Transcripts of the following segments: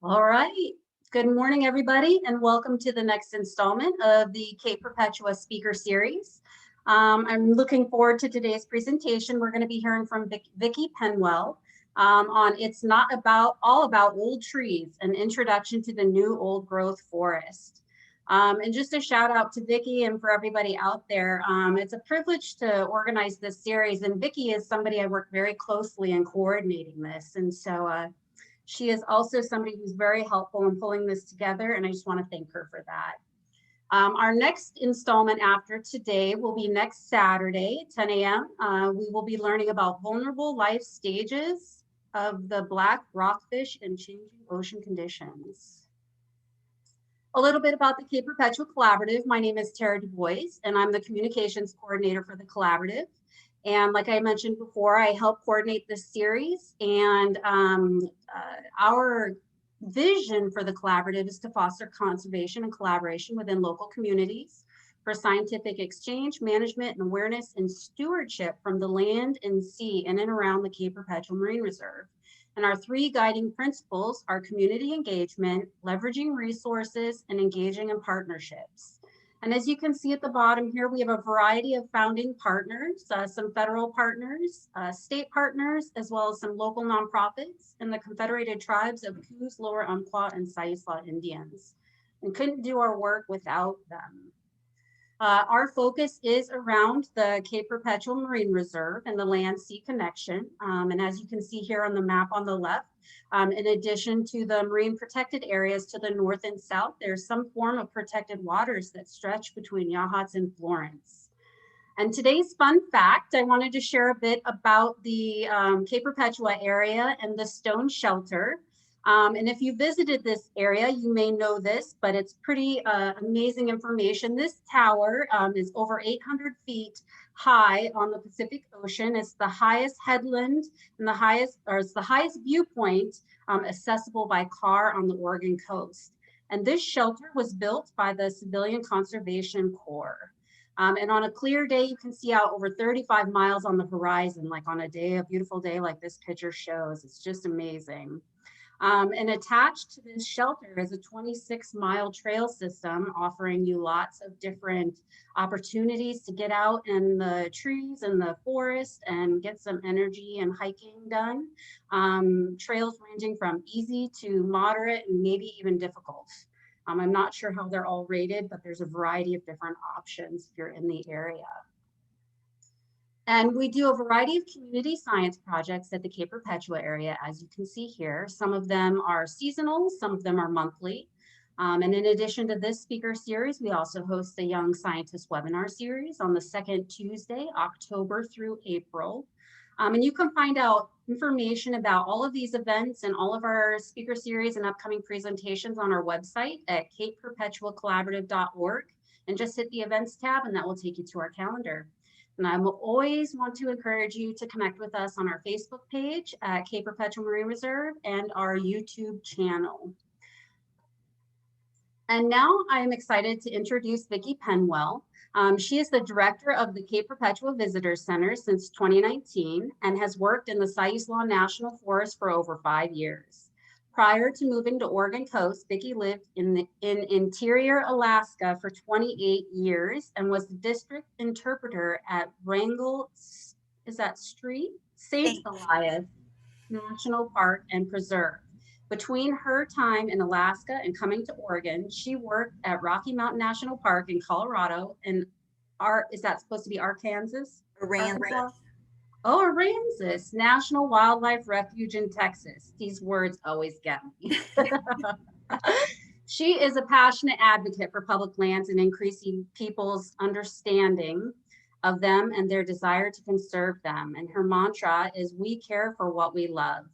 All right. Good morning, everybody, and welcome to the next installment of the Cape Perpetua Speaker Series. I'm looking forward to today's presentation. We're going to be hearing from Vicki Penwell on It's Not All About Old Trees, an introduction to the new old growth forest. And just a shout out to Vicki and for everybody out there. It's a privilege to organize this series, and Vicki is somebody I work very closely in coordinating this. And so she is also somebody who's very helpful in pulling this together, and I just want to thank her for that. Our next installment after today will be next Saturday, 10 a.m. We will be learning about vulnerable life stages of the black rockfish and changing ocean conditions. A little bit about the Cape Perpetua Collaborative. My name is Tara Du Bois, and I'm the communications coordinator for the collaborative. And like I mentioned before, I help coordinate this series, and our vision for the collaborative is to foster conservation and collaboration within local communities for scientific exchange, management, and awareness and stewardship from the land and sea in and around the Cape Perpetua Marine Reserve. And our three guiding principles are community engagement, leveraging resources, and engaging in partnerships. And as you can see at the bottom here, we have a variety of founding partners, some federal partners, state partners, as well as some local nonprofits and the Confederated Tribes of Coos, Lower Umpqua, and Siuslaw Indians. And couldn't do our work without them. Our focus is around the Cape Perpetua Marine Reserve and the land-sea connection. And as you can see here on the map on the left, in addition to the marine protected areas to the north and south, there's some form of protected waters that stretch between Yachats and Florence. And today's fun fact, I wanted to share a bit about the Cape Perpetua area and the stone shelter. And if you visited this area, you may know this, but it's pretty amazing information. This tower is over 800 feet high on the Pacific Ocean. It's the highest headland and it's the highest viewpoint accessible by car on the Oregon coast. And this shelter was built by the Civilian Conservation Corps. And on a clear day, you can see out over 35 miles on the horizon, like on a beautiful day like this picture shows. It's just amazing. And attached to this shelter is a 26-mile trail system offering you lots of different opportunities to get out in the trees and the forest and get some energy and hiking done. Trails ranging from easy to moderate and maybe even difficult. I'm not sure how they're all rated, but there's a variety of different options if you're in the area. And we do a variety of community science projects at the Cape Perpetua area, as you can see here. Some of them are seasonal, some of them are monthly. And in addition to this speaker series, we also host the Young Scientist webinar series on the second Tuesday, October through April. And you can find out information about all of these events and all of our speaker series and upcoming presentations on our website at capeperpetuacollaborative.org. And just hit the events tab and that will take you to our calendar. And I will always want to encourage you to connect with us on our Facebook page at Cape Perpetua Marine Reserve and our YouTube channel. And now I am excited to introduce Vicki Penwell. She is the director of the Cape Perpetua Visitor Center since 2019 and has worked in the Siuslaw National Forest for over 5 years. Prior to moving to Oregon coast, Vicki lived in interior Alaska for 28 years and was the district interpreter at Wrangell, St. Elias National Park and Preserve. Between her time in Alaska and coming to Oregon, she worked at Rocky Mountain National Park in Colorado and is that supposed to be Arkansas? Arkansas. Oh, Aransas National Wildlife Refuge in Texas. These words always get me. She is a passionate advocate for public lands and increasing people's understanding of them and their desire to conserve them. And her mantra is, "We care for what we love."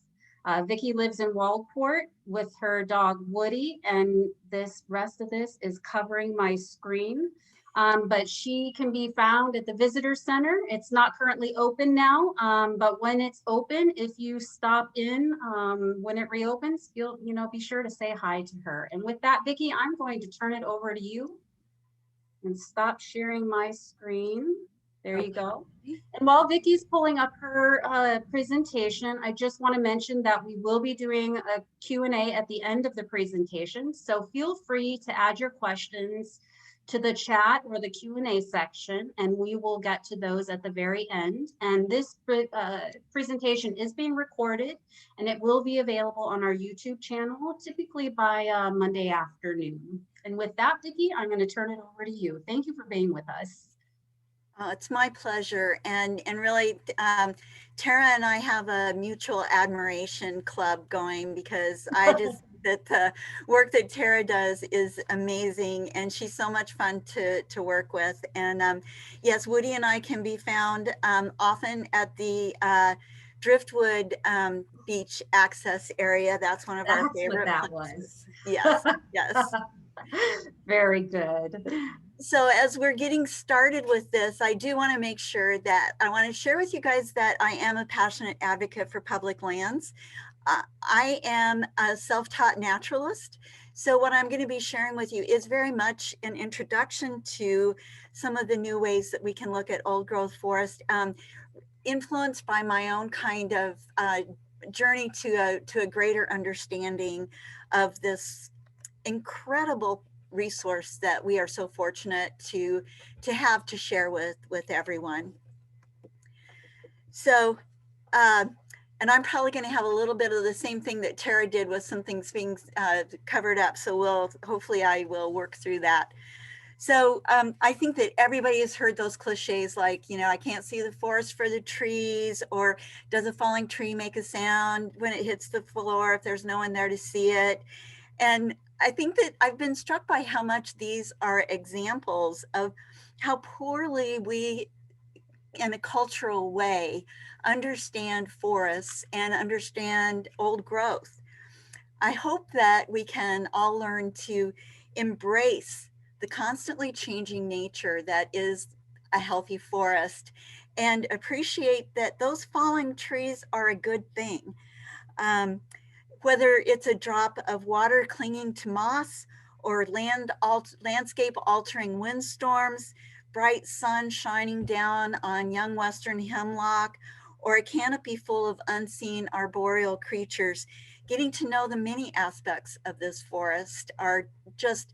Vicki lives in Waldport with her dog Woody, and this rest of this is covering my screen. But she can be found at the Visitor Center. It's not currently open now, but when it's open, if you stop in when it reopens, be sure to say hi to her. And with that, Vicki, I'm going to turn it over to you and stop sharing my screen. There you go. And while Vicky's pulling up her presentation, I just want to mention that we will be doing a Q&A at the end of the presentation. So feel free to add your questions to the chat or the Q&A section, and we will get to those at the very end. And this presentation is being recorded, and it will be available on our YouTube channel, typically by Monday afternoon. And with that, Vicki, I'm going to turn it over to you. Thank you for being with us. It's my pleasure. And really, Tara and I have a mutual admiration club going, because I just that the work that Tara does is amazing, and she's so much fun to work with. And yes, Woody and I can be found often at the Driftwood Beach access area. That's one of our favorite places. Yes, yes. Very good. So as we're getting started with this, I do want to make sure that I want to share with you guys that I am a passionate advocate for public lands. I am a self-taught naturalist. So what I'm going to be sharing with you is very much an introduction to some of the new ways that we can look at old growth forest, influenced by my own kind of journey to a greater understanding of this incredible resource that we are so fortunate to have to share with everyone. So, and I'm probably going to have a little bit of the same thing that Tara did with some things being covered up. So hopefully I will work through that. So I think that everybody has heard those cliches like, you know, I can't see the forest for the trees, or does a falling tree make a sound when it hits the floor if there's no one there to see it? And I think that I've been struck by how much these are examples of how poorly we, in a cultural way, understand forests and understand old growth. I hope that we can all learn to embrace the constantly changing nature that is a healthy forest, and appreciate that those falling trees are a good thing. Whether it's a drop of water clinging to moss, or landscape altering windstorms, bright sun shining down on young western hemlock, or a canopy full of unseen arboreal creatures, getting to know the many aspects of this forest are just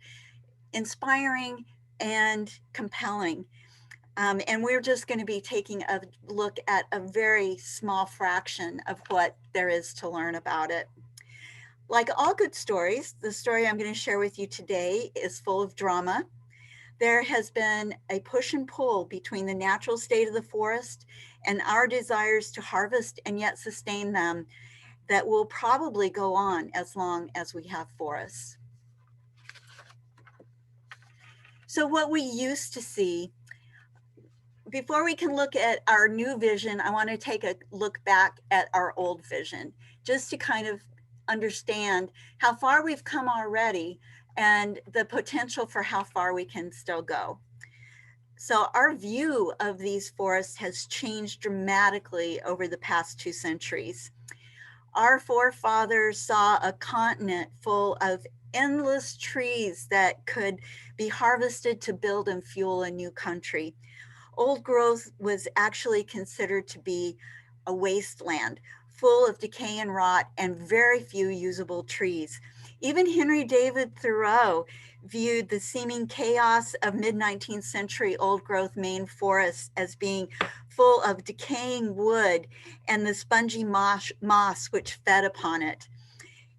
inspiring and compelling. And we're just going to be taking a look at a very small fraction of what there is to learn about it. Like all good stories, the story I'm going to share with you today is full of drama. There has been a push and pull between the natural state of the forest and our desires to harvest and yet sustain them that will probably go on as long as we have forests. So what we used to see, before we can look at our new vision, I want to take a look back at our old vision, just to kind of understand how far we've come already and the potential for how far we can still go. So our view of these forests has changed dramatically over the past 2 centuries. Our forefathers saw a continent full of endless trees that could be harvested to build and fuel a new country. Old growth was actually considered to be a wasteland, full of decay and rot and very few usable trees. Even Henry David Thoreau viewed the seeming chaos of mid-19th century old growth Maine forests as being full of decaying wood and the spongy moss which fed upon it.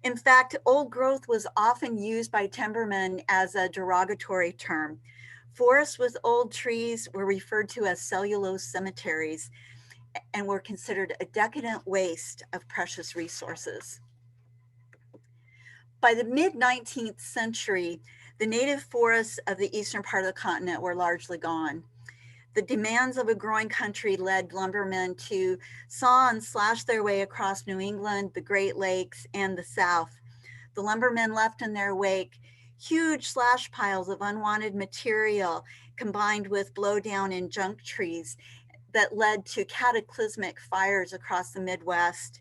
In fact, old growth was often used by timbermen as a derogatory term. Forests with old trees were referred to as cellulose cemeteries and were considered a decadent waste of precious resources. By the mid-19th century, the native forests of the eastern part of the continent were largely gone. The demands of a growing country led lumbermen to saw and slash their way across New England, the Great Lakes, and the South. The lumbermen left in their wake huge slash piles of unwanted material combined with blowdown and junk trees that led to cataclysmic fires across the Midwest.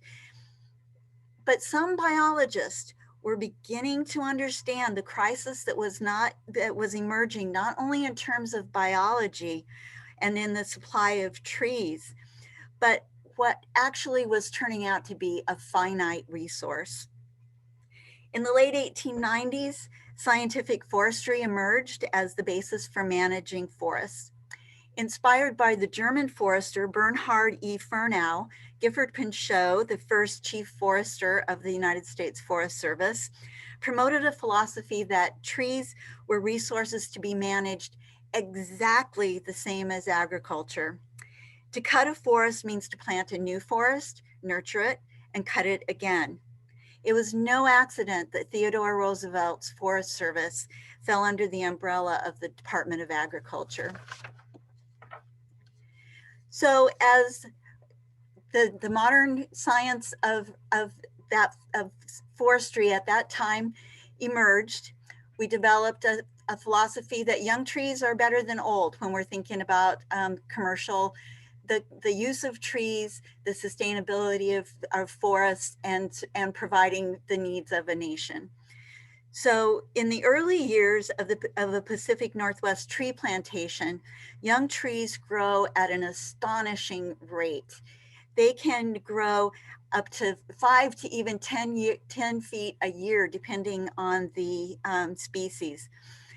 But some biologists were beginning to understand the crisis that was emerging, not only in terms of biology and in the supply of trees, but what actually was turning out to be a finite resource. In the late 1890s, scientific forestry emerged as the basis for managing forests. Inspired by the German forester Bernhard E. Fernau, Gifford Pinchot, the first chief forester of the United States Forest Service, promoted a philosophy that trees were resources to be managed exactly the same as agriculture. To cut a forest means to plant a new forest, nurture it, and cut it again. It was no accident that Theodore Roosevelt's Forest Service fell under the umbrella of the Department of Agriculture. So as the modern science of forestry at that time emerged, we developed a philosophy that young trees are better than old when we're thinking about commercial, the use of trees, the sustainability of forests, and providing the needs of a nation. So in the early years of the Pacific Northwest tree plantation, young trees grow at an astonishing rate. They can grow up to 5 to even 10 feet a year, depending on the species.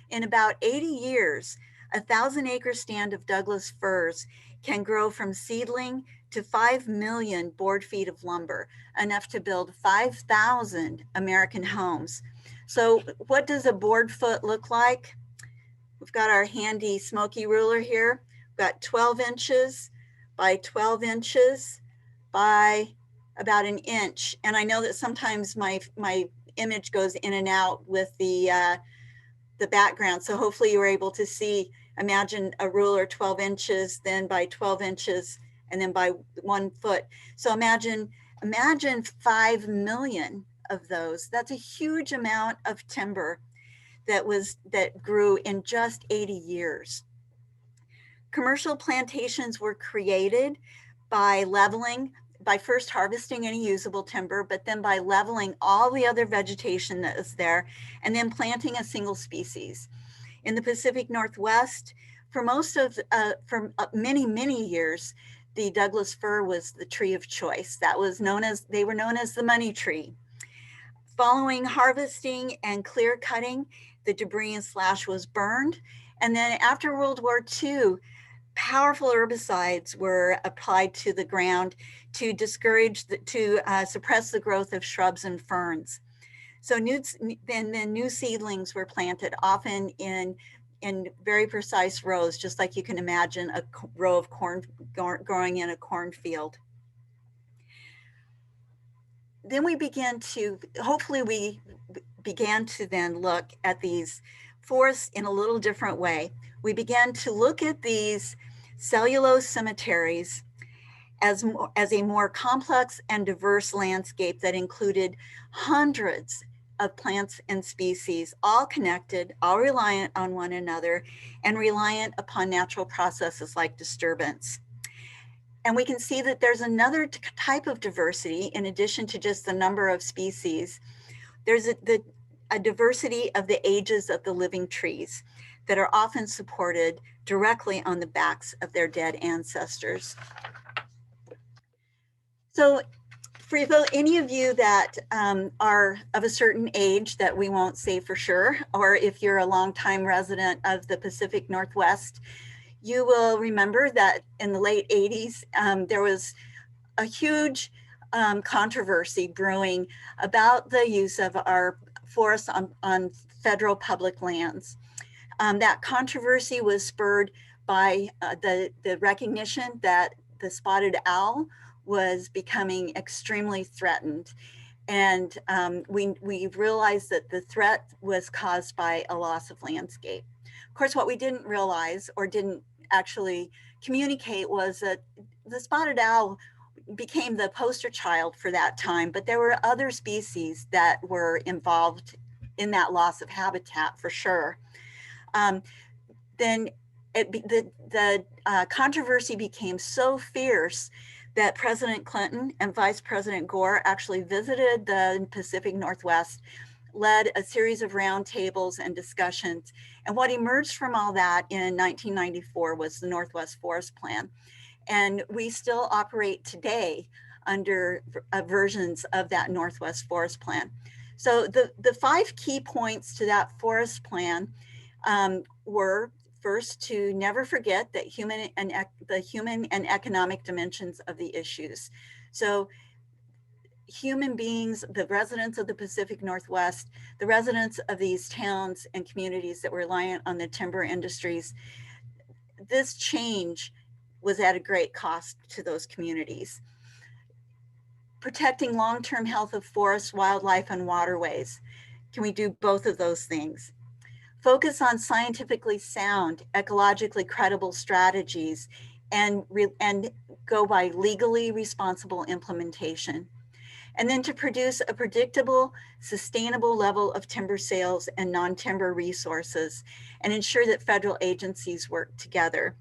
In about 80 years, a 1,000-acre stand of Douglas firs can grow from seedling to 5 million board feet of lumber, enough to build 5,000 American homes. So what does a board foot look like? We've got our handy smoky ruler here. We've got 12 inches by 12 inches by about an inch. And I know that sometimes my image goes in and out with the background. So hopefully you were able to see, imagine a ruler 12 inches, then by 12 inches, and then by 1 foot. So imagine 5 million of those. That's a huge amount of timber that grew in just 80 years. Commercial plantations were created by first harvesting any usable timber, but then by leveling all the other vegetation that is there, and then planting a single species. In the Pacific Northwest, for many, many years, the Douglas fir was the tree of choice. They were known as the money tree. Following harvesting and clear cutting, the debris and slash was burned. And then after World War II, powerful herbicides were applied to the ground to suppress the growth of shrubs and ferns. So then new seedlings were planted, often in very precise rows, just like you can imagine a row of corn growing in a cornfield. Then we began to then look at these forests in a little different way. We began to look at these cellulose cemeteries as a more complex and diverse landscape that included hundreds of plants and species, all connected, all reliant on one another, and reliant upon natural processes like disturbance. And we can see that there's another type of diversity in addition to just the number of species. There's a diversity of the ages of the living trees that are often supported directly on the backs of their dead ancestors. So for any of you that are of a certain age that we won't say for sure, or if you're a longtime resident of the Pacific Northwest, you will remember that in the late 80s, there was a huge controversy brewing about the use of our forests on federal public lands. That controversy was spurred by the recognition that the spotted owl was becoming extremely threatened. And we realized that the threat was caused by a loss of landscape. Of course, what we didn't realize or didn't actually communicate was that the spotted owl became the poster child for that time, but there were other species that were involved in that loss of habitat for sure. Then the controversy became so fierce that President Clinton and Vice President Gore actually visited the Pacific Northwest led a series of roundtables and discussions. And what emerged from all that in 1994 was the Northwest Forest Plan. And we still operate today under versions of that Northwest Forest Plan. So the 5 key points to that forest plan were, first, to never forget that the human and economic dimensions of the issues. So human beings, the residents of the Pacific Northwest, the residents of these towns and communities that were reliant on the timber industries, this change was at a great cost to those communities. Protecting long-term health of forests, wildlife, and waterways. Can we do both of those things? Focus on scientifically sound, ecologically credible strategies, and go by legally responsible implementation. And then to produce a predictable, sustainable level of timber sales and non-timber resources, and ensure that federal agencies work together.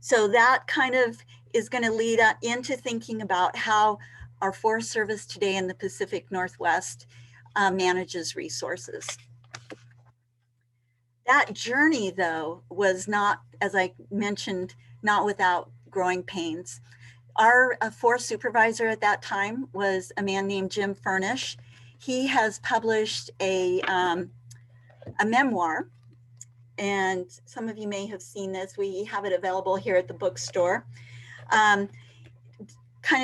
So that kind of is going to lead into thinking about how our Forest Service today in the Pacific Northwest manages resources. That journey, though, was not, as I mentioned, not without growing pains. Our forest supervisor at that time was a man named Jim Furnish. He has published a memoir, and some of you may have seen this. We have it available here at the bookstore, kind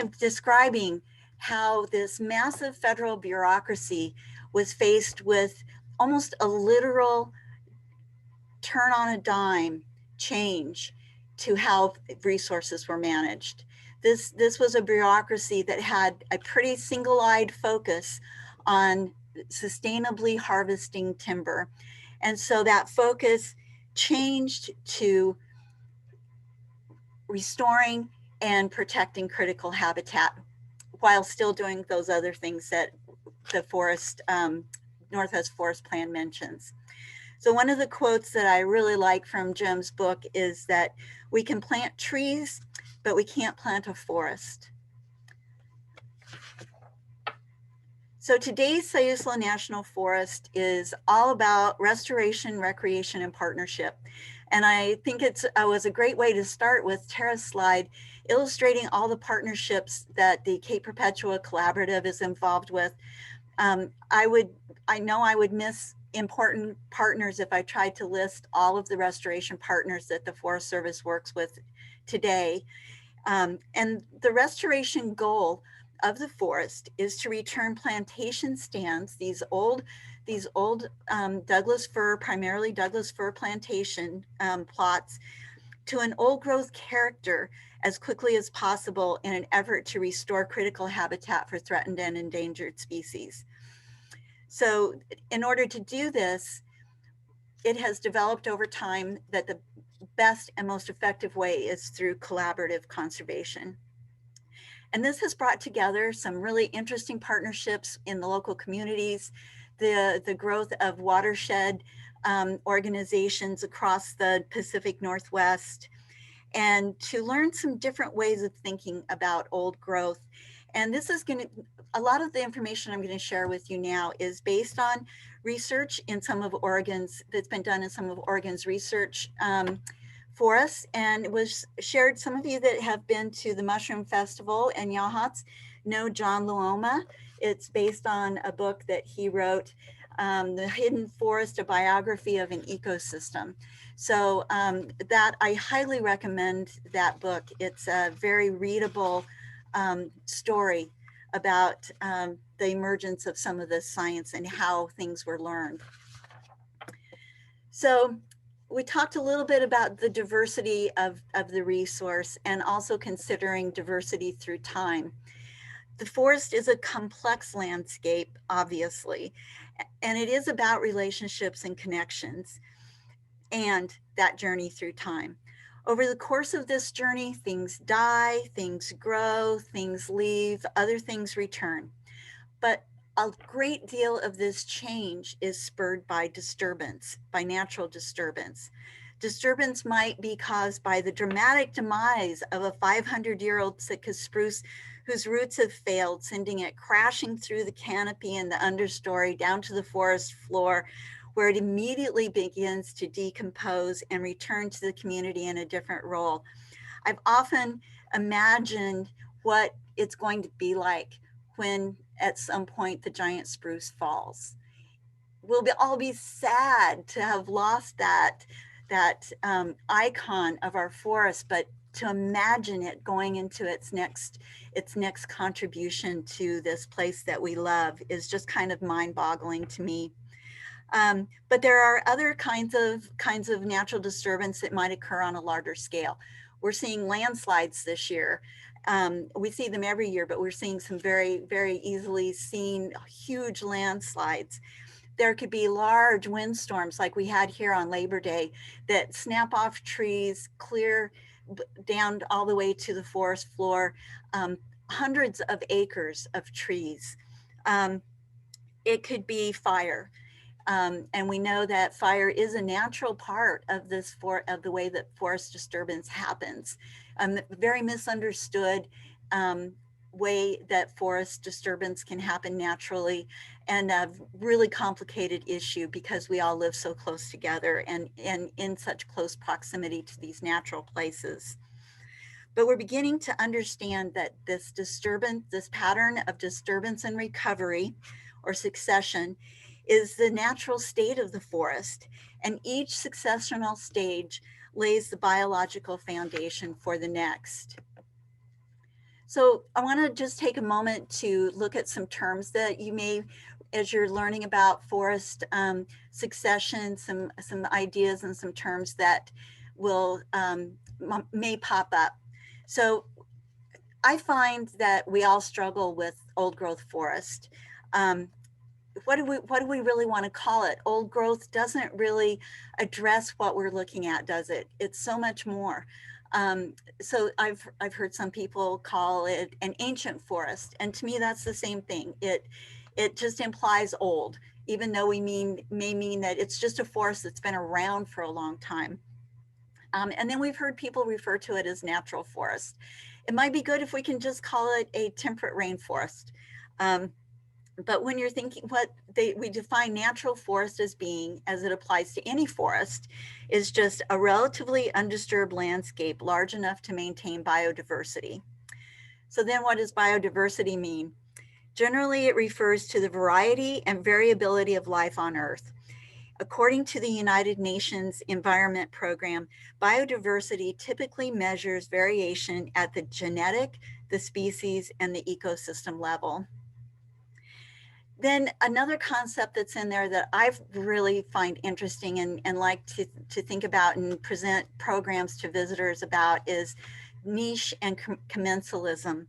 of describing how this massive federal bureaucracy was faced with almost a literal turn on a dime change to how resources were managed. This was a bureaucracy that had a pretty single-eyed focus on sustainably harvesting timber. And so that focus changed to restoring and protecting critical habitat while still doing those other things that the Northwest Forest Plan mentions. So one of the quotes that I really like from Jim's book is that we can plant trees, but we can't plant a forest. So today's Siuslaw National Forest is all about restoration, recreation, and partnership. And I think it was a great way to start with Tara's slide, illustrating all the partnerships that the Cape Perpetua Collaborative is involved with. I know I would miss important partners if I tried to list all of the restoration partners that the Forest Service works with today. And the restoration goal of the forest is to return plantation stands, these old Douglas fir, primarily Douglas fir plantation plots, to an old growth character as quickly as possible in an effort to restore critical habitat for threatened and endangered species. So in order to do this, it has developed over time that the best and most effective way is through collaborative conservation. And this has brought together some really interesting partnerships in the local communities, the growth of watershed organizations across the Pacific Northwest, and to learn some different ways of thinking about old growth. And this is a lot of the information I'm going to share with you now is based on research in some of Oregon's, that's been done in some of Oregon's research forests, and it was shared. Some of you that have been to the Mushroom Festival in Yachats know John Luoma. It's based on a book that he wrote, The Hidden Forest, a biography of an ecosystem. So that I highly recommend that book. It's a very readable story about the emergence of some of the science and how things were learned. So we talked a little bit about the diversity of the resource and also considering diversity through time. The forest is a complex landscape, obviously, and it is about relationships and connections and that journey through time. Over the course of this journey, things die, things grow, things leave, other things return. But a great deal of this change is spurred by disturbance, by natural disturbance. Disturbance might be caused by the dramatic demise of a 500-year-old Sitka spruce whose roots have failed, sending it crashing through the canopy and the understory down to the forest floor, where it immediately begins to decompose and return to the community in a different role. I've often imagined what it's going to be like when at some point the giant spruce falls. We'll all be sad to have lost that icon of our forest, but to imagine it going into its next contribution to this place that we love is just kind of mind-boggling to me. But there are other kinds of natural disturbance that might occur on a larger scale. We're seeing landslides this year. We see them every year, but we're seeing some very, very easily seen huge landslides. There could be large windstorms like we had here on Labor Day that snap off trees, clear down all the way to the forest floor, hundreds of acres of trees. It could be fire. And we know that fire is a natural part of of the way that forest disturbance happens. Very misunderstood way that forest disturbance can happen naturally, and a really complicated issue because we all live so close together and in such close proximity to these natural places. But we're beginning to understand that this pattern of disturbance and recovery or succession is the natural state of the forest, and each successional stage lays the biological foundation for the next. So I want to just take a moment to look at some terms that you may, as you're learning about forest succession, some ideas and some terms that will may pop up. So I find that we all struggle with old growth forest. What do we really want to call it? Old growth doesn't really address what we're looking at, does it? It's so much more. So I've heard some people call it an ancient forest, and to me that's the same thing. It just implies old, even though we may mean that it's just a forest that's been around for a long time. And then we've heard people refer to it as natural forest. It might be good if we can just call it a temperate rainforest. But when you're thinking we define natural forest as being, as it applies to any forest, is just a relatively undisturbed landscape large enough to maintain biodiversity. So then what does biodiversity mean? Generally, it refers to the variety and variability of life on Earth. According to the United Nations Environment Program, biodiversity typically measures variation at the genetic, the species, and the ecosystem level. Then another concept that's in there that I really find interesting and like to think about and present programs to visitors about is niche and commensalism.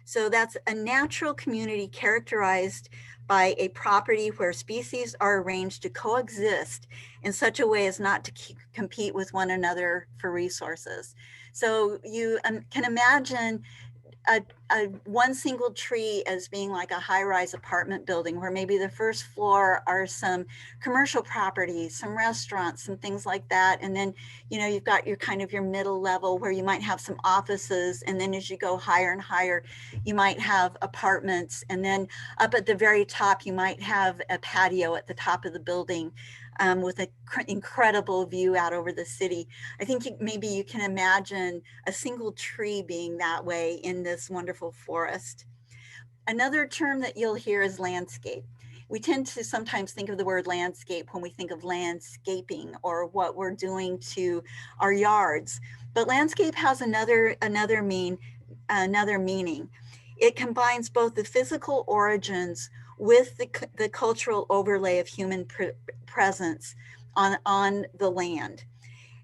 So that's a natural community characterized by a property where species are arranged to coexist in such a way as not to compete with one another for resources. So you can imagine one single tree as being like a high-rise apartment building where maybe the first floor are some commercial properties, some restaurants, some things like that. And then, you've got your kind of your middle level where you might have some offices. And then as you go higher and higher, you might have apartments. And then up at the very top, you might have a patio at the top of the building. With an incredible view out over the city. I think maybe you can imagine a single tree being that way in this wonderful forest. Another term that you'll hear is landscape. We tend to sometimes think of the word landscape when we think of landscaping or what we're doing to our yards, but landscape has another meaning. It combines both the physical origins with the cultural overlay of human presence on the land.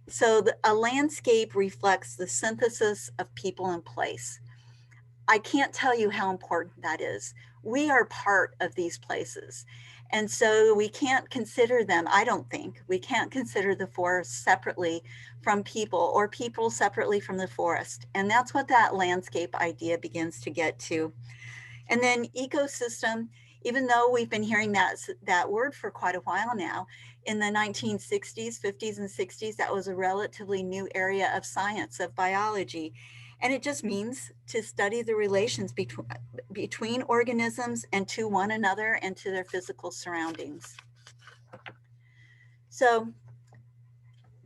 So a landscape reflects the synthesis of people and place. I can't tell you how important that is. We are part of these places. And so we can't consider them, I don't think, we can't consider the forest separately from people or people separately from the forest. And that's what that landscape idea begins to get to. And then ecosystem, even though we've been hearing that word for quite a while now, in the 1960s, 50s, and 60s, that was a relatively new area of science, of biology. And it just means to study the relations between organisms and to one another and to their physical surroundings. So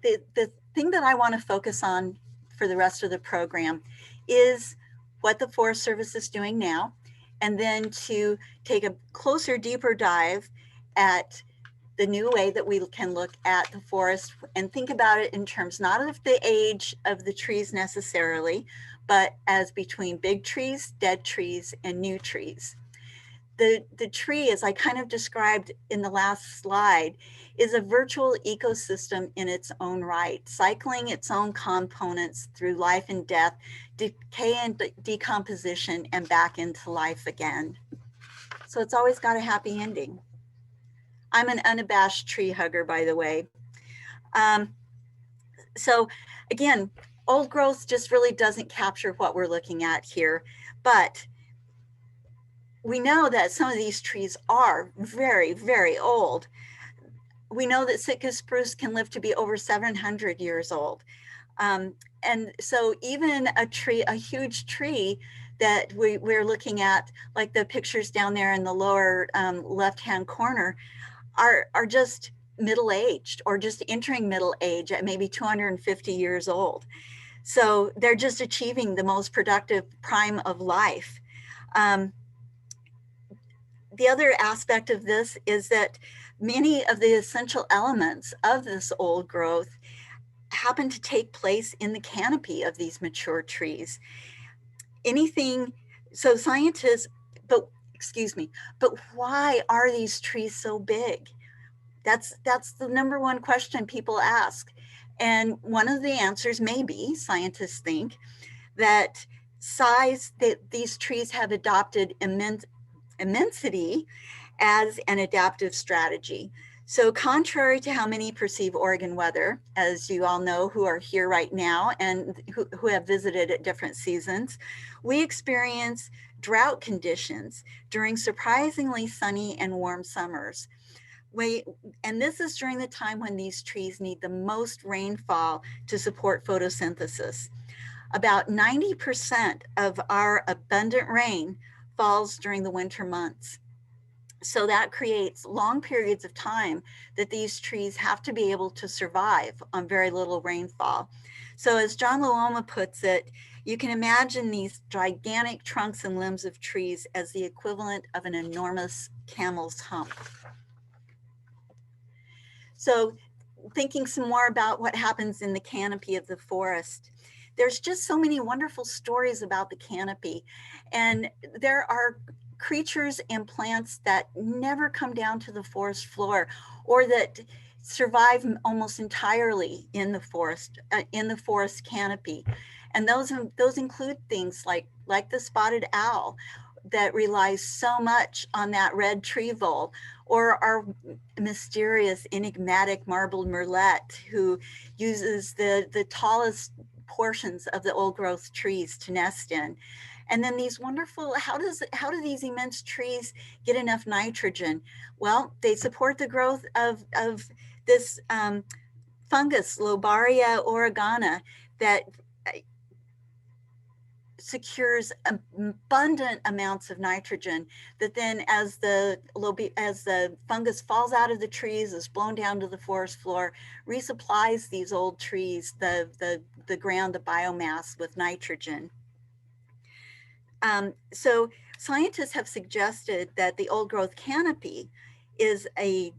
the thing that I want to focus on for the rest of the program is what the Forest Service is doing now, and then to take a closer, deeper dive at the new way that we can look at the forest and think about it in terms not of the age of the trees necessarily, but as between big trees, dead trees, and new trees. The tree, as I kind of described in the last slide, is a virtual ecosystem in its own right, cycling its own components through life and death, decay and decomposition, and back into life again. So it's always got a happy ending. I'm an unabashed tree hugger, by the way. So again, old growth just really doesn't capture what we're looking at here, but we know that some of these trees are very, very old. We know that Sitka spruce can live to be over 700 years old. And so even a huge tree that we're looking at, like the pictures down there in the lower left-hand corner, are just middle-aged or just entering middle age at maybe 250 years old. So they're just achieving the most productive prime of life. The other aspect of this is that many of the essential elements of this old growth happen to take place in the canopy of these mature trees. So scientists, but why are these trees so big? That's the number one question people ask. And one of the answers may be, scientists think, that these trees have adopted immensity as an adaptive strategy. So contrary to how many perceive Oregon weather, as you all know who are here right now and who have visited at different seasons, we experience drought conditions during surprisingly sunny and warm summers. And this is during the time when these trees need the most rainfall to support photosynthesis. About 90% of our abundant rain falls during the winter months. So that creates long periods of time that these trees have to be able to survive on very little rainfall. So as John Luoma puts it, you can imagine these gigantic trunks and limbs of trees as the equivalent of an enormous camel's hump. So thinking some more about what happens in the canopy of the forest, there's just so many wonderful stories about the canopy. And there are creatures and plants that never come down to the forest floor, or that survive almost entirely in the forest canopy. And those include things like the spotted owl that relies so much on that red tree vole, or our mysterious, enigmatic marbled murrelet, who uses the tallest portions of the old growth trees to nest in. And then these wonderful, how do these immense trees get enough nitrogen? Well, they support the growth of this fungus, Lobaria oregana, that secures abundant amounts of nitrogen that then as the fungus falls out of the trees, is blown down to the forest floor, resupplies these old trees, the ground, the biomass with nitrogen. So scientists have suggested that the old growth canopy is an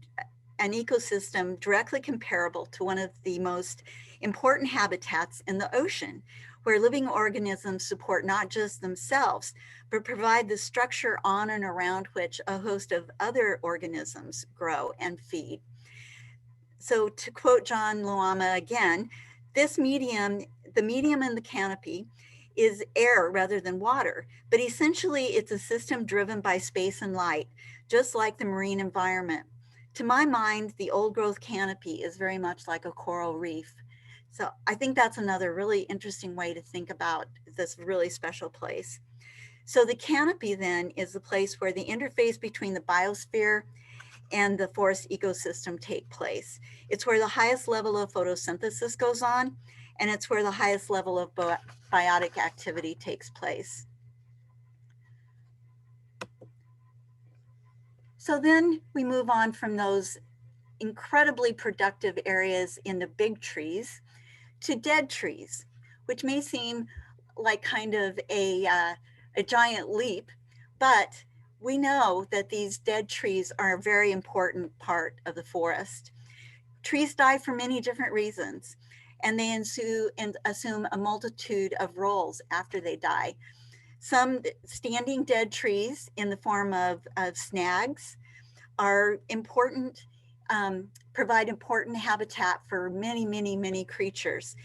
ecosystem directly comparable to one of the most important habitats in the ocean, where living organisms support not just themselves, but provide the structure on and around which a host of other organisms grow and feed. So to quote John Luoma again, the medium in the canopy is air rather than water, but essentially it's a system driven by space and light, just like the marine environment. To my mind, the old growth canopy is very much like a coral reef. So I think that's another really interesting way to think about this really special place. So the canopy then is the place where the interface between the biosphere and the forest ecosystem take place. It's where the highest level of photosynthesis goes on, and it's where the highest level of biotic activity takes place. So then we move on from those incredibly productive areas in the big trees to dead trees, which may seem like kind of a giant leap, but we know that these dead trees are a very important part of the forest. Trees die for many different reasons, and they assume a multitude of roles after they die. Some standing dead trees in the form of snags are important, provide important habitat for many, many, many creatures.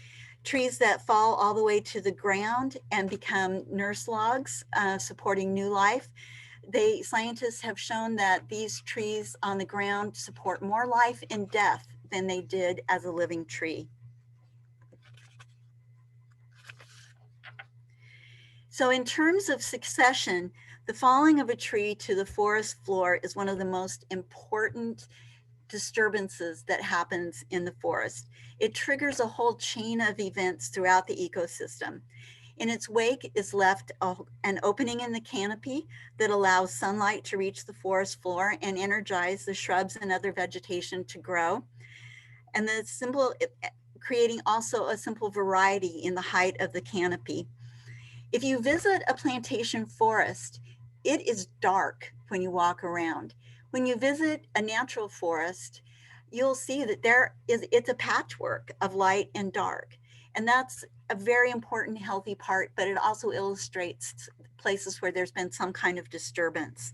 Trees that fall all the way to the ground and become nurse logs, supporting new life. Scientists have shown that these trees on the ground support more life in death than they did as a living tree. So in terms of succession, the falling of a tree to the forest floor is one of the most important disturbances that happens in the forest. It triggers a whole chain of events throughout the ecosystem. In its wake is left an opening in the canopy that allows sunlight to reach the forest floor and energize the shrubs and other vegetation to grow. And creating also a simple variety in the height of the canopy. If you visit a plantation forest, it is dark when you walk around. When you visit a natural forest, you'll see that it's a patchwork of light and dark. And that's a very important, healthy part, but it also illustrates places where there's been some kind of disturbance.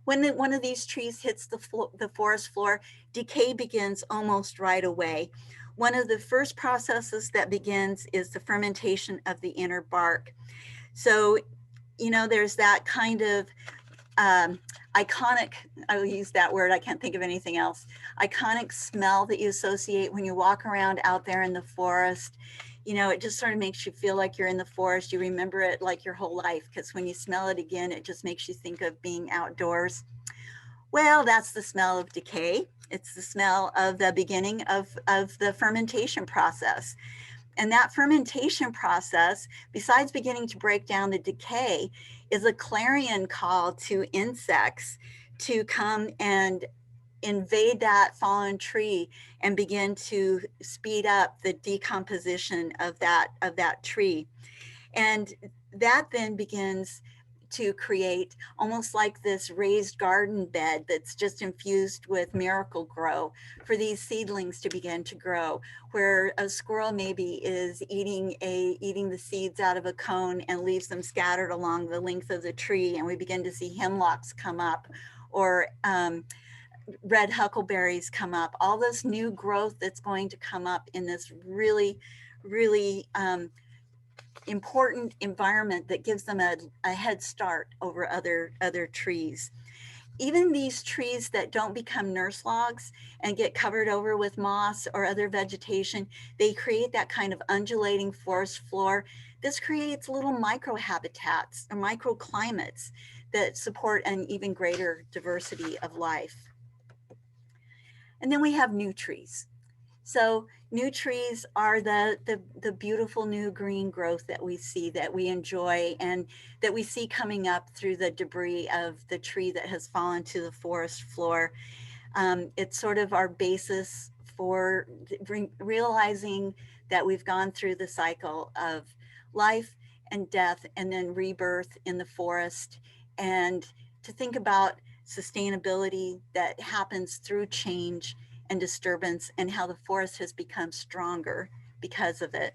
When one of these trees hits the forest floor, decay begins almost right away. One of the first processes that begins is the fermentation of the inner bark. So, there's that kind of iconic, I'll use that word, I can't think of anything else, iconic smell that you associate when you walk around out there in the forest. It just sort of makes you feel like you're in the forest. You remember it like your whole life, because when you smell it again, it just makes you think of being outdoors. Well, that's the smell of decay. It's the smell of the beginning of the fermentation process. And that fermentation process, besides beginning to break down the decay, is a clarion call to insects to come and invade that fallen tree and begin to speed up the decomposition of that tree. And that then begins to create almost like this raised garden bed that's just infused with miracle grow for these seedlings to begin to grow, where a squirrel maybe is eating the seeds out of a cone and leaves them scattered along the length of the tree, and we begin to see hemlocks come up, or red huckleberries come up, all this new growth that's going to come up in this really, really important environment that gives them a head start over other trees. Even these trees that don't become nurse logs and get covered over with moss or other vegetation, they create that kind of undulating forest floor. This creates little microhabitats or microclimates that support an even greater diversity of life. And then we have new trees. So new trees are the beautiful new green growth that we see, that we enjoy, and that we see coming up through the debris of the tree that has fallen to the forest floor. It's sort of our basis for realizing that we've gone through the cycle of life and death and then rebirth in the forest, and to think about sustainability that happens through change and disturbance, and how the forest has become stronger because of it.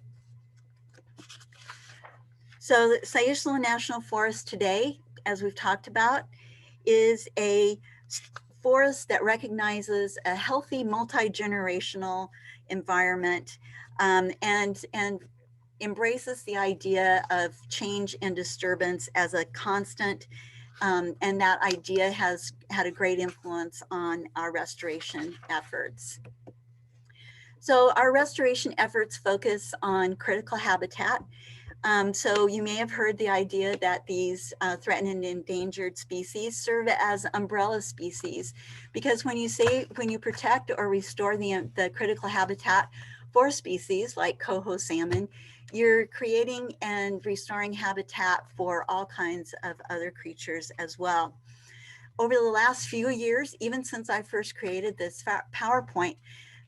So the Siuslaw National Forest today, as we've talked about, is a forest that recognizes a healthy multi-generational environment, and embraces the idea of change and disturbance as a constant. And that idea has had a great influence on our restoration efforts. So our restoration efforts focus on critical habitat. So you may have heard the idea that these threatened and endangered species serve as umbrella species, because when you protect or restore the critical habitat forest species like coho salmon, you're creating and restoring habitat for all kinds of other creatures as well. Over the last few years, even since I first created this PowerPoint,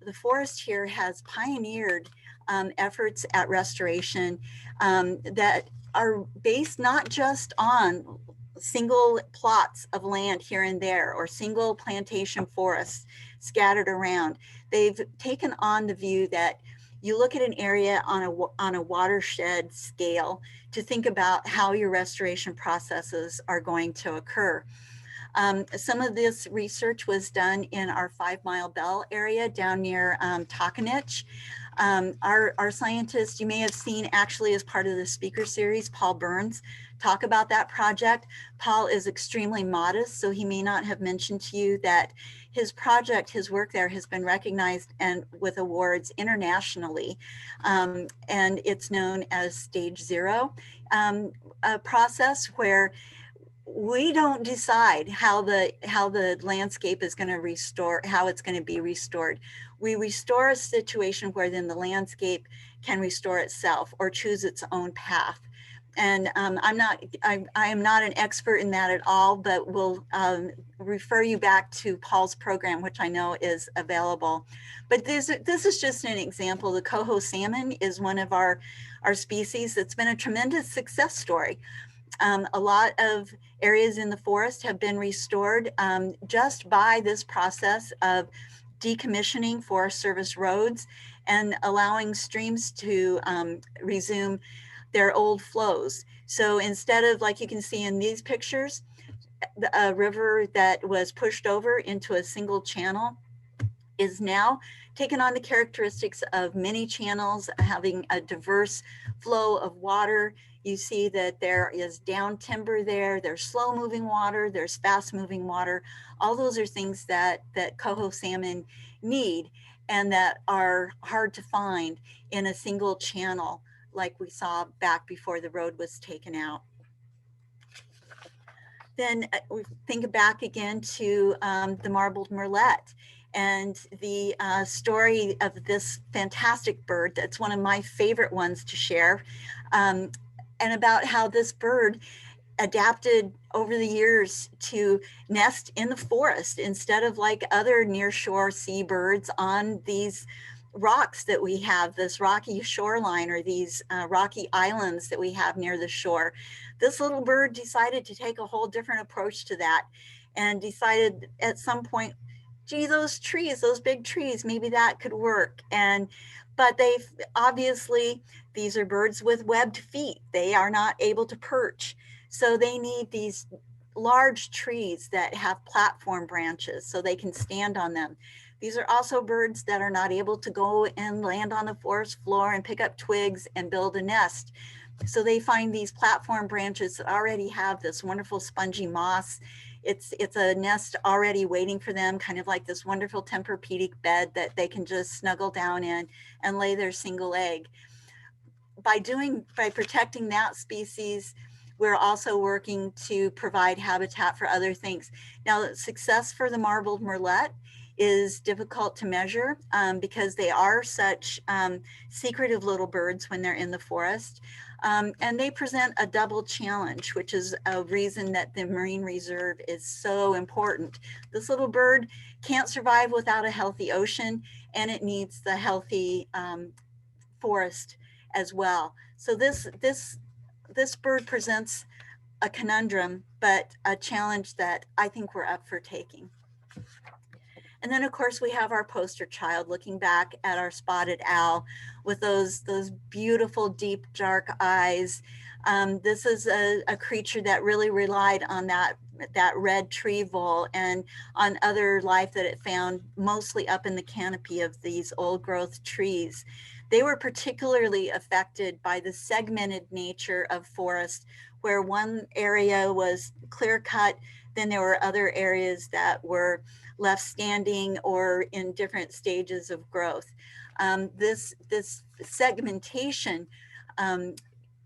the forest here has pioneered efforts at restoration that are based not just on single plots of land here and there or single plantation forests scattered around. They've taken on the view that you look at an area on a watershed scale to think about how your restoration processes are going to occur. Some of this research was done in our 5 Mile Bell area down near Takanich. Our scientist, you may have seen actually as part of the speaker series, Paul Burns, talk about that project. Paul is extremely modest, so he may not have mentioned to you that his project, his work there has been recognized and with awards internationally. And it's known as Stage Zero, a process where we don't decide how the landscape is going to restore, how it's going to be restored. We restore a situation where then the landscape can restore itself or choose its own path. And I am not an expert in that at all, but we'll refer you back to Paul's program, which I know is available. But this is just an example. The coho salmon is one of our species that's been a tremendous success story. A lot of areas in the forest have been restored just by this process of decommissioning Forest Service roads and allowing streams to resume their old flows. So instead of, like you can see in these pictures, a river that was pushed over into a single channel is now taken on the characteristics of many channels, having a diverse flow of water. You see that there is down timber there, there's slow moving water, there's fast moving water. All those are things that coho salmon need and that are hard to find in a single channel like we saw back before the road was taken out. Then we think back again to the marbled murrelet and the story of this fantastic bird. That's one of my favorite ones to share. And about how this bird adapted over the years to nest in the forest instead of like other nearshore seabirds on these rocks that we have, this rocky shoreline or these rocky islands that we have near the shore. This little bird decided to take a whole different approach to that and decided at some point, gee, those trees, those big trees, maybe that could work. But they've obviously, these are birds with webbed feet. They are not able to perch. So they need these large trees that have platform branches so they can stand on them. These are also birds that are not able to go and land on the forest floor and pick up twigs and build a nest. So they find these platform branches that already have this wonderful spongy moss. It's a nest already waiting for them, kind of like this wonderful Tempur-Pedic bed that they can just snuggle down in and lay their single egg. By protecting that species, we're also working to provide habitat for other things. Now, success for the marbled murrelet is difficult to measure because they are such secretive little birds when they're in the forest. And they present a double challenge, which is a reason that the marine reserve is so important. This little bird can't survive without a healthy ocean, and it needs the healthy forest as well. So this bird presents a conundrum, but a challenge that I think we're up for taking. And then of course we have our poster child looking back at our spotted owl with those beautiful deep dark eyes. This is a creature that really relied on that red tree vole and on other life that it found mostly up in the canopy of these old growth trees. They were particularly affected by the segmented nature of forest, where one area was clear cut, then there were other areas that were left standing or in different stages of growth. This segmentation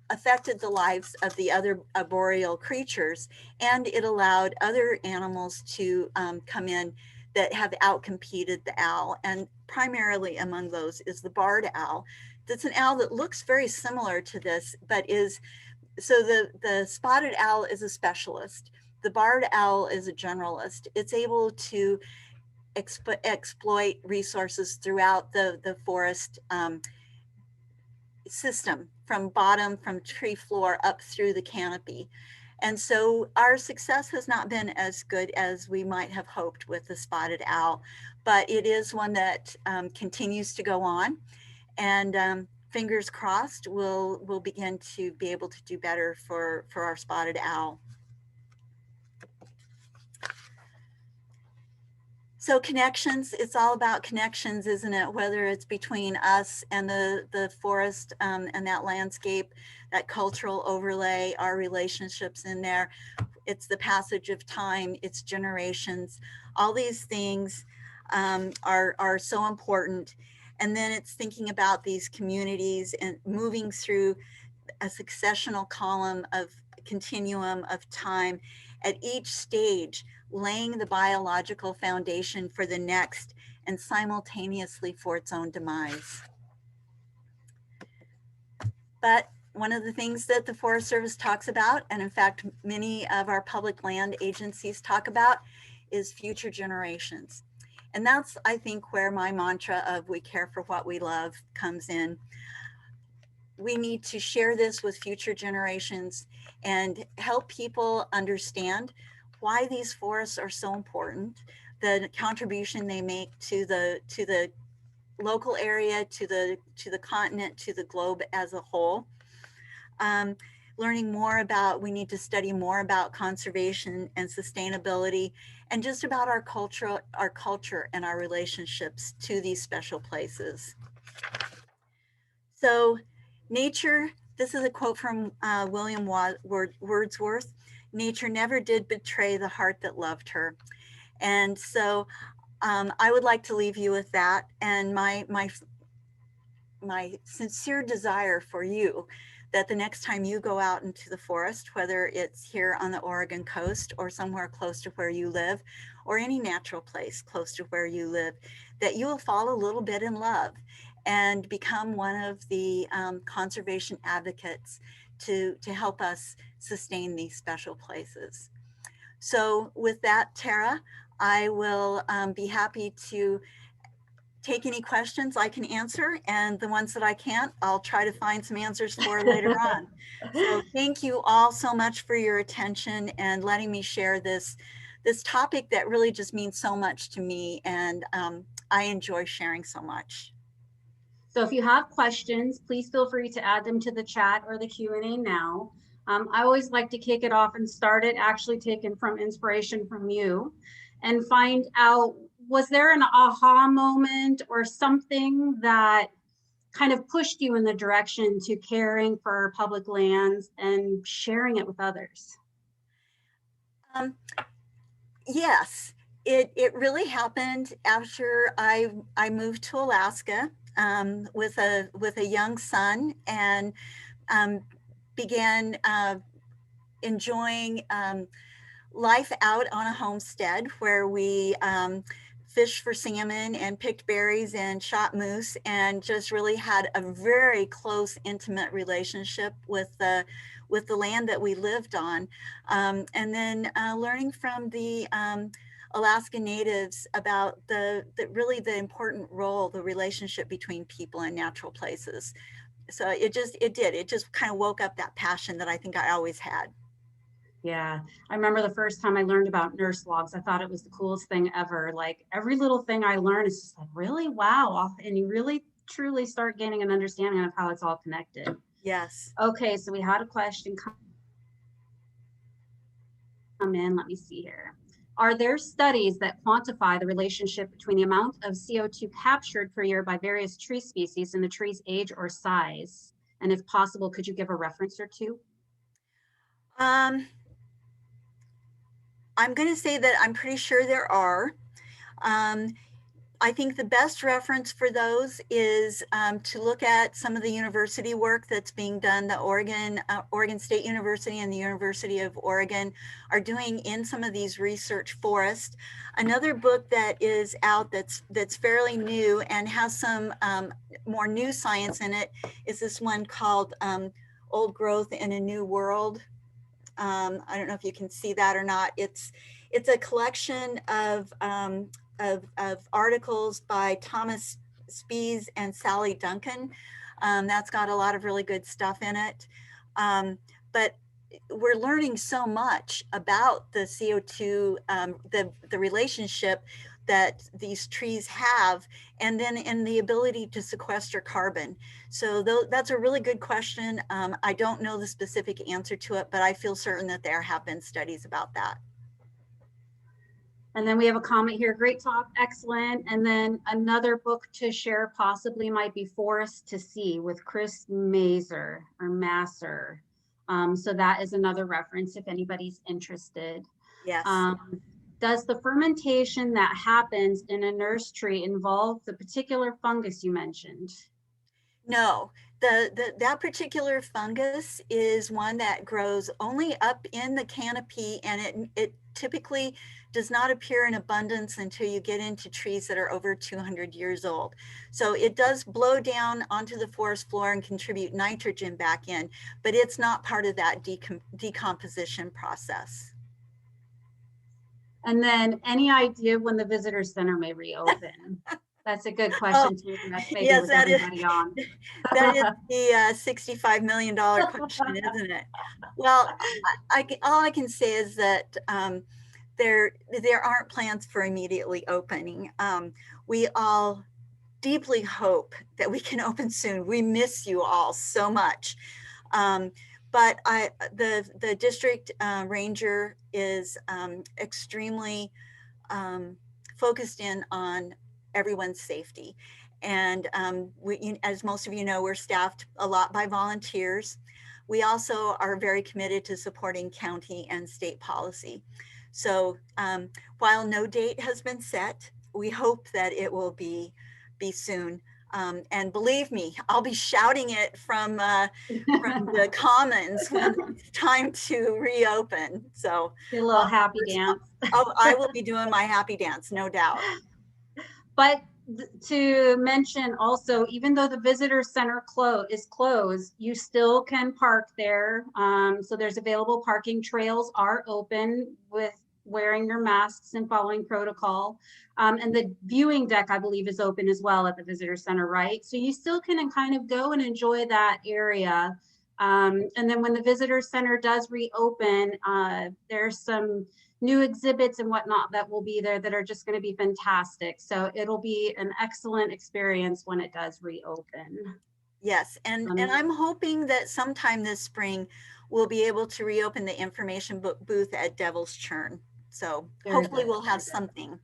affected the lives of the other arboreal creatures, and it allowed other animals to come in that have outcompeted the owl. And primarily among those is the barred owl. That's an owl that looks very similar to this, but so the spotted owl is a specialist. The barred owl is a generalist. It's able to exploit resources throughout the forest system, from tree floor up through the canopy. And so our success has not been as good as we might have hoped with the spotted owl, but it is one that continues to go on. And fingers crossed, we'll begin to be able to do better for our spotted owl. So connections, it's all about connections, isn't it? Whether it's between us and the forest and that landscape, that cultural overlay, our relationships in there. It's the passage of time, it's generations. All these things are so important. And then it's thinking about these communities and moving through a successional column of continuum of time at each stage, laying the biological foundation for the next and simultaneously for its own demise. But one of the things that the Forest Service talks about, and in fact, many of our public land agencies talk about, is future generations. And that's, I think, where my mantra of we care for what we love comes in. We need to share this with future generations and help people understand why these forests are so important, the contribution they make to the local area, to the continent, to the globe as a whole. Learning more about, we need to study more about conservation and sustainability, and just about our culture and our relationships to these special places. So nature, this is a quote from William Wordsworth: "Nature never did betray the heart that loved her." And so I would like to leave you with that, and my sincere desire for you that the next time you go out into the forest, whether it's here on the Oregon coast or somewhere close to where you live, or any natural place close to where you live, that you will fall a little bit in love and become one of the conservation advocates to help us sustain these special places. So with that, Tara, I will be happy to take any questions I can answer, and the ones that I can't, I'll try to find some answers for later on. So thank you all so much for your attention and letting me share this topic that really just means so much to me, and I enjoy sharing so much. So if you have questions, please feel free to add them to the chat or the Q&A now. I always like to kick it off and start it actually taken from inspiration from you and find out, was there an aha moment or something that kind of pushed you in the direction to caring for public lands and sharing it with others? Yes, it really happened after I moved to Alaska with a young son, and began enjoying life out on a homestead where we fished for salmon and picked berries and shot moose, and just really had a very close, intimate relationship with the land that we lived on. And then learning from the Alaska Natives about really the important role, the relationship between people and natural places. So it just kind of woke up that passion that I think I always had. Yeah, I remember the first time I learned about nurse logs, I thought it was the coolest thing ever. Like every little thing I learned is just like, really? Wow. And you really truly start gaining an understanding of how it's all connected. Yes. Okay, so we had a question come in. Let me see here. Are there studies that quantify the relationship between the amount of CO2 captured per year by various tree species and the tree's age or size? And if possible, could you give a reference or two? I'm going to say that I'm pretty sure there are. I think the best reference for those is to look at some of the university work that's being done. The Oregon State University and the University of Oregon are doing in some of these research forests. Another book that is out that's fairly new and has some more new science in it is this one called Old Growth in a New World. I don't know if you can see that or not. It's a collection of articles by Thomas Spies and Sally Duncan. That's got a lot of really good stuff in it. But we're learning so much about the CO2, the relationship that these trees have, and then in the ability to sequester carbon. So that's a really good question. I don't know the specific answer to it, but I feel certain that there have been studies about that. And then we have a comment here, great talk, excellent. And then another book to share possibly might be Forest to Sea with Chris Masser. So that is another reference if anybody's interested. Yes. Does the fermentation that happens in a nurse tree involve the particular fungus you mentioned? No, that particular fungus is one that grows only up in the canopy, and it typically does not appear in abundance until you get into trees that are over 200 years old. So it does blow down onto the forest floor and contribute nitrogen back in, but it's not part of that decomposition process. And then any idea when the visitor center may reopen? That's a good question too. Yes, that is the $65 million question, isn't it? Well, all I can say is that there aren't plans for immediately opening. We all deeply hope that we can open soon. We miss you all so much. But the district ranger is extremely focused in on everyone's safety. And as most of you know, we're staffed a lot by volunteers. We also are very committed to supporting county and state policy. So while no date has been set, we hope that it will be soon. And believe me, I'll be shouting it from the commons when it's time to reopen. So a little happy dance. I will be doing my happy dance, no doubt. But to mention also, even though the visitor center is closed, you still can park there. So there's available parking. Trails are open with wearing your masks and following protocol. And the viewing deck, I believe, is open as well at the visitor center, right? So you still can kind of go and enjoy that area. And then when the visitor center does reopen, there's some new exhibits and whatnot that will be there that are just going to be fantastic. So it'll be an excellent experience when it does reopen. Yes, and I'm hoping that sometime this spring we'll be able to reopen the information booth at Devil's Churn. So hopefully we'll have something.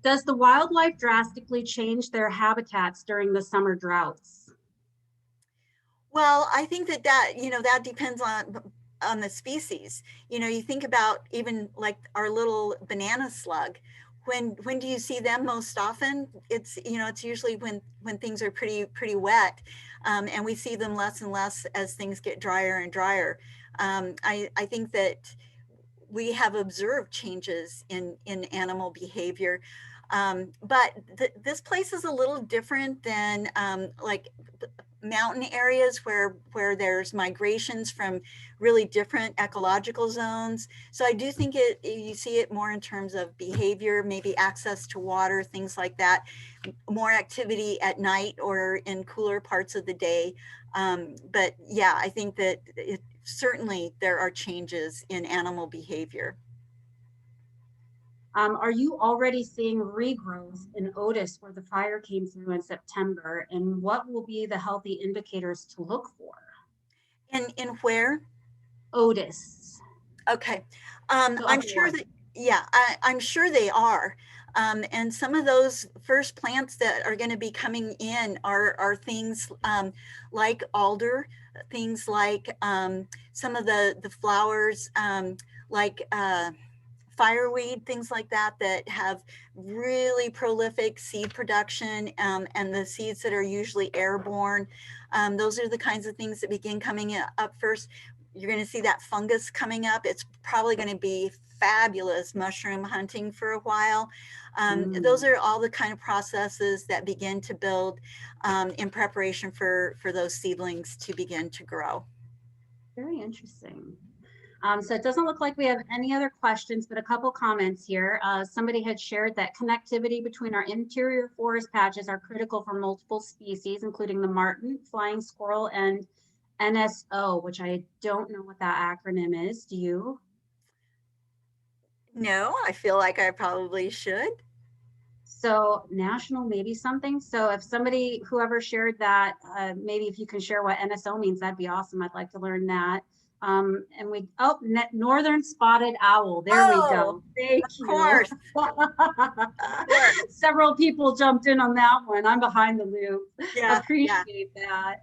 Does the wildlife drastically change their habitats during the summer droughts? Well, I think that depends on the species. You think about even like our little banana slug. When do you see them most often? It's usually when things are pretty wet, and we see them less and less as things get drier and drier. I think that we have observed changes in animal behavior, but this place is a little different than like mountain areas where there's migrations from really different ecological zones. So I do think you see it more in terms of behavior, maybe access to water, things like that, more activity at night or in cooler parts of the day. But yeah, I think that certainly there are changes in animal behavior. Are you already seeing regrowth in Otis where the fire came through in September? And what will be the healthy indicators to look for? In where? Otis. Okay. I'm sure that, yeah, I'm sure they are. And some of those first plants that are going to be coming in are things like alder, things like some of the flowers like fireweed, things like that, that have really prolific seed production, and the seeds that are usually airborne. Those are the kinds of things that begin coming up first. You're going to see that fungus coming up. It's probably going to be fabulous mushroom hunting for a while. Those are all the kind of processes that begin to build in preparation for those seedlings to begin to grow. Very interesting. So it doesn't look like we have any other questions, but a couple comments here. Somebody had shared that connectivity between our interior forest patches are critical for multiple species, including the marten, flying squirrel, and NSO, which I don't know what that acronym is. Do you? No, I feel like I probably should. So national, maybe something. So if somebody, whoever shared that, maybe if you can share what NSO means, that'd be awesome. I'd like to learn that. And northern spotted owl. There we go. Thank you. Of course. Several people jumped in on that one. I'm behind the loop. Yeah, appreciate that.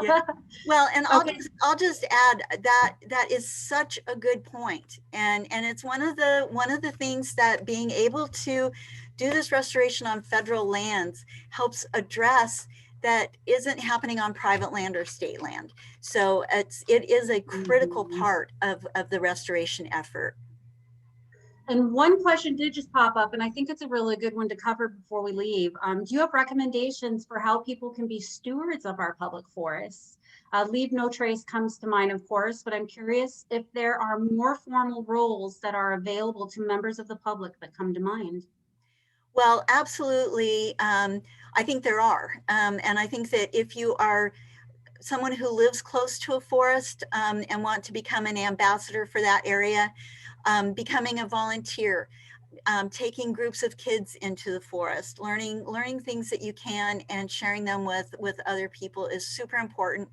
Yeah. Well, and Okay. I'll just add that is such a good point, and it's one of the things that being able to do this restoration on federal lands helps address that isn't happening on private land or state land. So it is a critical part of the restoration effort. And one question did just pop up, and I think it's a really good one to cover before we leave. Do you have recommendations for how people can be stewards of our public forests? Leave no trace comes to mind, of course, but I'm curious if there are more formal roles that are available to members of the public that come to mind. Well, absolutely. I think there are. And I think that if you are someone who lives close to a forest and want to become an ambassador for that area, becoming a volunteer, taking groups of kids into the forest, learning things that you can and sharing them with other people is super important.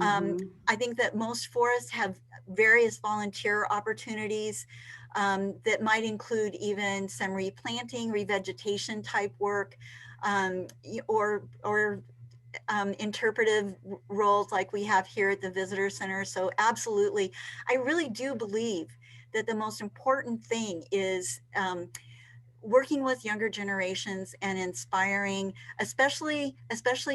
I think that most forests have various volunteer opportunities that might include even some replanting, revegetation type work, or interpretive roles like we have here at the Visitor Center. So absolutely, I really do believe that the most important thing is working with younger generations and inspiring, especially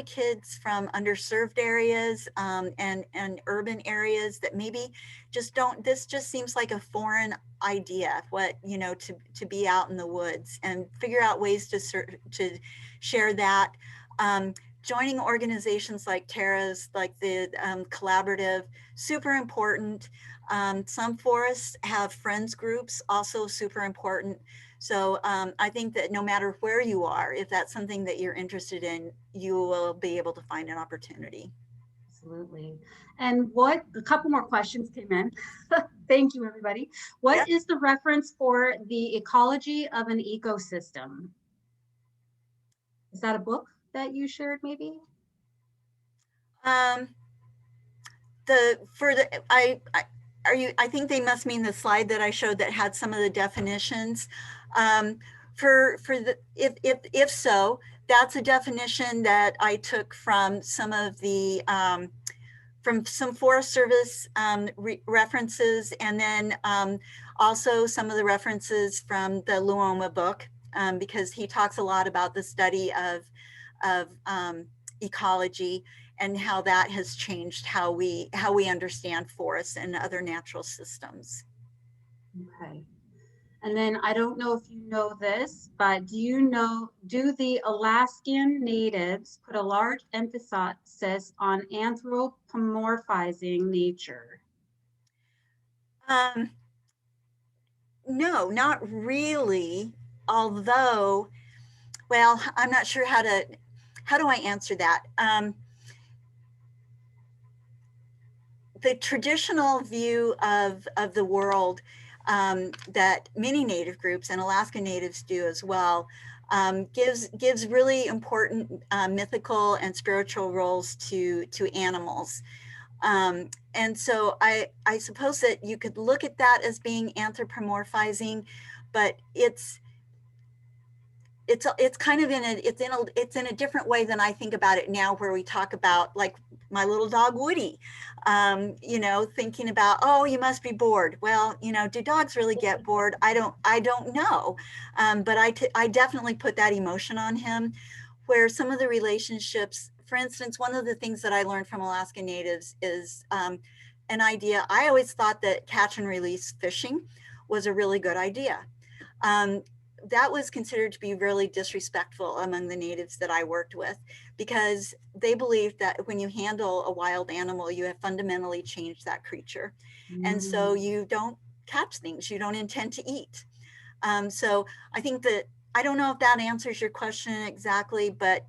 kids from underserved areas and urban areas that maybe just don't, this just seems like a foreign idea, to be out in the woods and figure out ways to share that. Joining organizations like Tara's, like the collaborative, super important. Some forests have friends groups, also super important. So I think that no matter where you are, if that's something that you're interested in, you will be able to find an opportunity. Absolutely. And a couple more questions came in. Thank you, everybody. What is the reference for the ecology of an ecosystem? Is that a book that you shared maybe? I think they must mean the slide that I showed that had some of the definitions. If so, that's a definition that I took from some of the from some Forest Service references, and then also some of the references from the Luoma book, because he talks a lot about the study of ecology and how that has changed how we understand forests and other natural systems. Okay. And then I don't know if you know this, but do the Alaskan natives put a large emphasis on anthropomorphizing nature? No, not really. Although, well, I'm not sure how do I answer that? The traditional view of the world that many native groups and Alaska natives do as well gives really important mythical and spiritual roles to animals. And so I suppose that you could look at that as being anthropomorphizing, but it's kind of it's in a different way than I think about it now, where we talk about like my little dog Woody, you know, thinking about, oh, you must be bored. Well, you know, do dogs really get bored? I don't know, but I definitely put that emotion on him. Where some of the relationships, for instance, one of the things that I learned from Alaska Natives is an idea. I always thought that catch and release fishing was a really good idea. That was considered to be really disrespectful among the natives that I worked with, because they believed that when you handle a wild animal, you have fundamentally changed that creature. And so you don't catch things you don't intend to eat. So I think that, I don't know if that answers your question exactly, but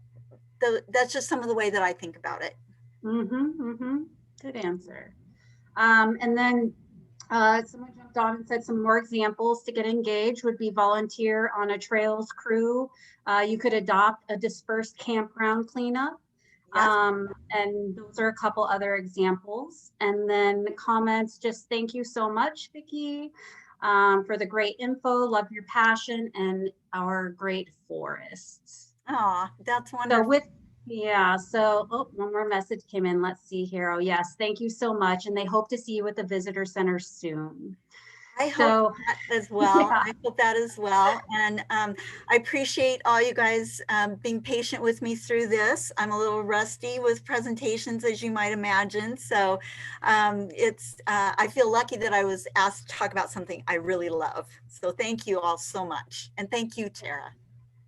that's just some of the way that I think about it. Good answer. And then someone jumped on and said some more examples to get engaged would be volunteer on a trails crew. You could adopt a dispersed campground cleanup. Yes. And those are a couple other examples. And then comments, just thank you so much, Vicki, for the great info. Love your passion and our great forests. Oh, that's wonderful. So oh, one more message came in. Let's see here. Oh, yes. Thank you so much. And they hope to see you at the visitor center soon. I hope that as well. Yeah. I hope that as well. And I appreciate all you guys being patient with me through this. I'm a little rusty with presentations, as you might imagine. So I feel lucky that I was asked to talk about something I really love. So thank you all so much. And thank you, Tara.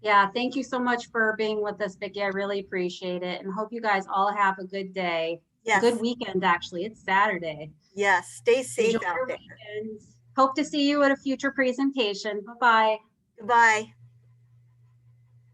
Yeah, thank you so much for being with us, Vicki. I really appreciate it, and hope you guys all have a good day. Yes. Good weekend, actually. It's Saturday. Yes, stay safe out there. Hope to see you at a future presentation. Bye-bye. Goodbye.